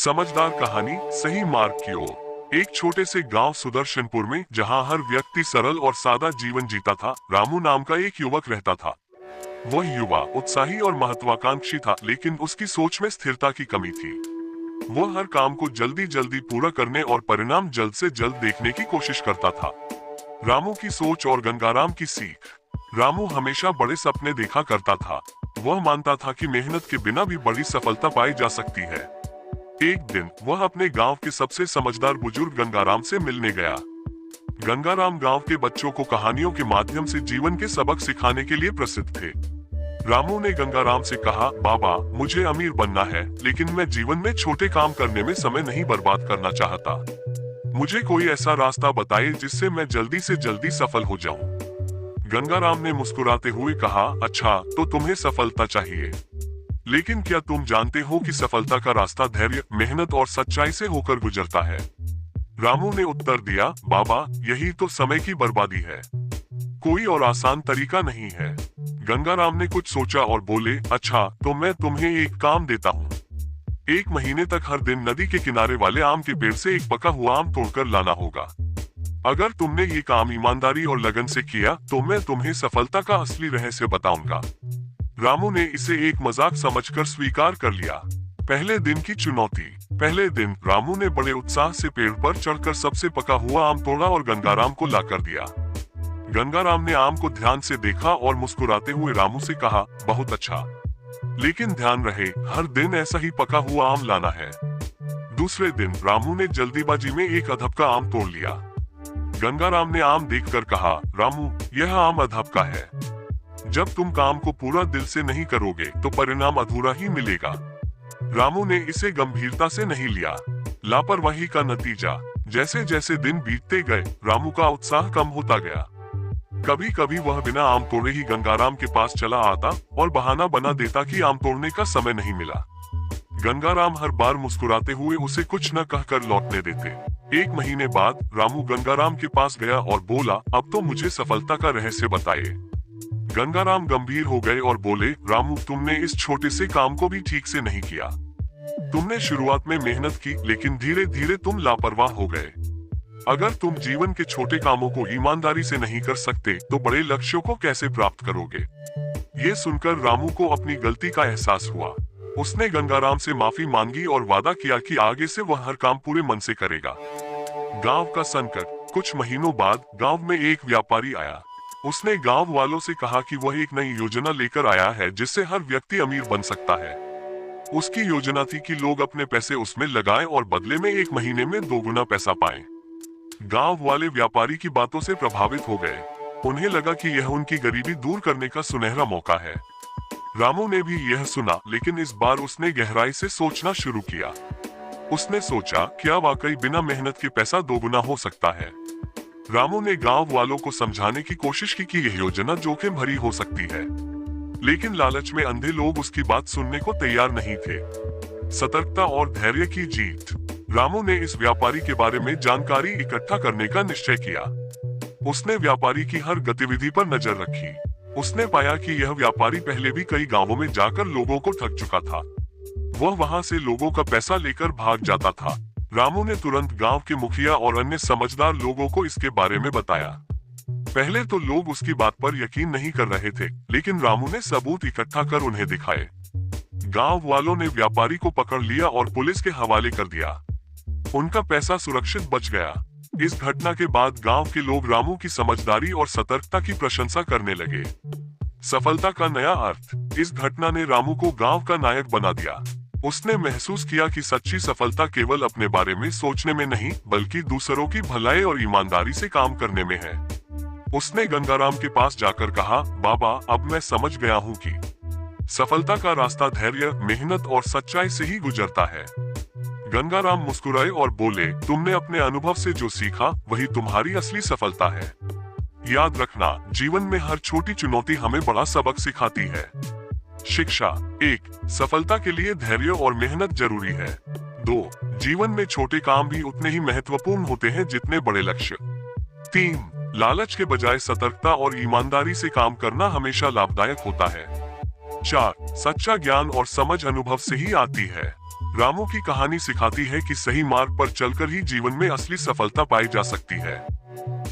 समझदार कहानी सही मार्ग की ओर। एक छोटे से गांव सुदर्शनपुर में, जहां हर व्यक्ति सरल और सादा जीवन जीता था, रामू नाम का एक युवक रहता था। वह युवा उत्साही और महत्वाकांक्षी था, लेकिन उसकी सोच में स्थिरता की कमी थी। वह हर काम को जल्दी जल्दी पूरा करने और परिणाम जल्द से जल्द देखने की कोशिश करता था। रामू की सोच और गंगाराम की सीख। रामू हमेशा बड़े सपने देखा करता था। वह मानता था कि मेहनत के बिना भी बड़ी सफलता पाई जा सकती है। एक दिन वह अपने गांव के सबसे समझदार बुजुर्ग गंगाराम से मिलने गया। गंगाराम गांव के बच्चों को कहानियों के माध्यम से जीवन के सबक सिखाने के लिए प्रसिद्ध थे। रामू ने गंगाराम से कहा, बाबा, मुझे अमीर बनना है, लेकिन मैं जीवन में छोटे काम करने में समय नहीं बर्बाद करना चाहता। मुझे कोई ऐसा रास्ता बताइए जिससे मैं जल्दी से जल्दी सफल हो जाऊं। गंगाराम ने मुस्कुराते हुए कहा, अच्छा, तो तुम्हें सफलता चाहिए, लेकिन क्या तुम जानते हो कि सफलता का रास्ता धैर्य, मेहनत और सच्चाई से होकर गुजरता है। रामू ने उत्तर दिया, बाबा, यही तो समय की बर्बादी है, कोई और आसान तरीका नहीं है। गंगाराम ने कुछ सोचा और बोले, अच्छा, तो मैं तुम्हें एक काम देता हूँ। 1 महीने तक हर दिन नदी के किनारे वाले आम के पेड़ से एक पका हुआ आम तोड़कर लाना होगा। अगर तुमने ये काम ईमानदारी और लगन से किया, तो मैं तुम्हें सफलता का असली रहस्य बताऊंगा। रामू ने इसे एक मजाक समझकर स्वीकार कर लिया। पहले दिन की चुनौती। पहले दिन रामू ने बड़े उत्साह से पेड़ पर चढ़कर सबसे पका हुआ आम तोड़ा और गंगाराम को लाकर दिया। गंगाराम ने आम को ध्यान से देखा और मुस्कुराते हुए रामू से कहा, बहुत अच्छा, लेकिन ध्यान रहे, हर दिन ऐसा ही पका हुआ आम लाना है। दूसरे दिन रामू ने जल्दीबाजी में एक अधप का आम तोड़ लिया। गंगाराम ने आम देखकर कहा, रामू, यह आम अधप का है। जब तुम काम को पूरा दिल से नहीं करोगे तो परिणाम अधूरा ही मिलेगा। रामू ने इसे गंभीरता से नहीं लिया। लापरवाही का नतीजा। जैसे जैसे दिन बीतते गए, रामू का उत्साह कम होता गया। कभी कभी वह बिना आम तोड़े ही गंगाराम के पास चला आता और बहाना बना देता कि आम तोड़ने का समय नहीं मिला। गंगाराम हर बार मुस्कुराते हुए उसे कुछ न कहकर लौटने देते। 1 महीने बाद रामू गंगाराम के पास गया और बोला, अब तो मुझे सफलता का रहस्य बताइए। गंगाराम गंभीर हो गए और बोले, रामू, तुमने इस छोटे से काम को भी ठीक से नहीं किया। तुमने शुरुआत में मेहनत की, लेकिन धीरे धीरे तुम लापरवाह हो गए। अगर तुम जीवन के छोटे कामों को ईमानदारी से नहीं कर सकते, तो बड़े लक्ष्यों को कैसे प्राप्त करोगे। ये सुनकर रामू को अपनी गलती का एहसास हुआ। उसने गंगाराम से माफी मांगी और वादा किया कि आगे से वह हर काम पूरे मन से करेगा। गांव का संकट। कुछ महीनों बाद गांव में एक व्यापारी आया। उसने गांव वालों से कहा कि वह एक नई योजना लेकर आया है जिससे हर व्यक्ति अमीर बन सकता है। उसकी योजना थी कि लोग अपने पैसे उसमें लगाएं और बदले में 1 महीने में 2 गुना पैसा पाएं। गांव वाले व्यापारी की बातों से प्रभावित हो गए। उन्हें लगा कि यह उनकी गरीबी दूर करने का सुनहरा मौका है। रामू ने भी यह सुना, लेकिन इस बार उसने गहराई से सोचना शुरू किया। उसने सोचा, क्या वाकई बिना मेहनत के पैसा 2 गुना हो सकता है। रामू ने गांव वालों को समझाने की कोशिश की कि यह योजना जोखिम भरी हो सकती है, लेकिन लालच में अंधे लोग उसकी बात सुनने को तैयार नहीं थे। सतर्कता और धैर्य की जीत। रामू ने इस व्यापारी के बारे में जानकारी इकट्ठा करने का निश्चय किया। उसने व्यापारी की हर गतिविधि पर नजर रखी। उसने पाया कि यह व्यापारी पहले भी कई गांवों में जाकर लोगों को ठग चुका था। वह वहां से लोगों का पैसा लेकर भाग जाता था। रामू ने तुरंत गांव के मुखिया और अन्य समझदार लोगों को इसके बारे में बताया। पहले तो लोग उसकी बात पर यकीन नहीं कर रहे थे, लेकिन रामू ने सबूत इकट्ठा कर उन्हें दिखाए। गांव वालों ने व्यापारी को पकड़ लिया और पुलिस के हवाले कर दिया। उनका पैसा सुरक्षित बच गया। इस घटना के बाद गांव के लोग रामू की समझदारी और सतर्कता की प्रशंसा करने लगे। सफलता का नया अर्थ। इस घटना ने रामू को गांव का नायक बना दिया। उसने महसूस किया कि सच्ची सफलता केवल अपने बारे में सोचने में नहीं, बल्कि दूसरों की भलाई और ईमानदारी से काम करने में है। उसने गंगाराम के पास जाकर कहा, बाबा, अब मैं समझ गया हूँ कि सफलता का रास्ता धैर्य, मेहनत और सच्चाई से ही गुजरता है। गंगाराम मुस्कुराए और बोले, तुमने अपने अनुभव से जो सीखा, वही तुम्हारी असली सफलता है। याद रखना, जीवन में हर छोटी चुनौती हमें बड़ा सबक सिखाती है। शिक्षा। 1. सफलता के लिए धैर्य और मेहनत जरूरी है। 2. जीवन में छोटे काम भी उतने ही महत्वपूर्ण होते हैं जितने बड़े लक्ष्य। 3. लालच के बजाय सतर्कता और ईमानदारी से काम करना हमेशा लाभदायक होता है। 4. सच्चा ज्ञान और समझ अनुभव से ही आती है। रामू की कहानी सिखाती है कि सही मार्ग पर चलकर ही जीवन में असली सफलता पाई जा सकती है।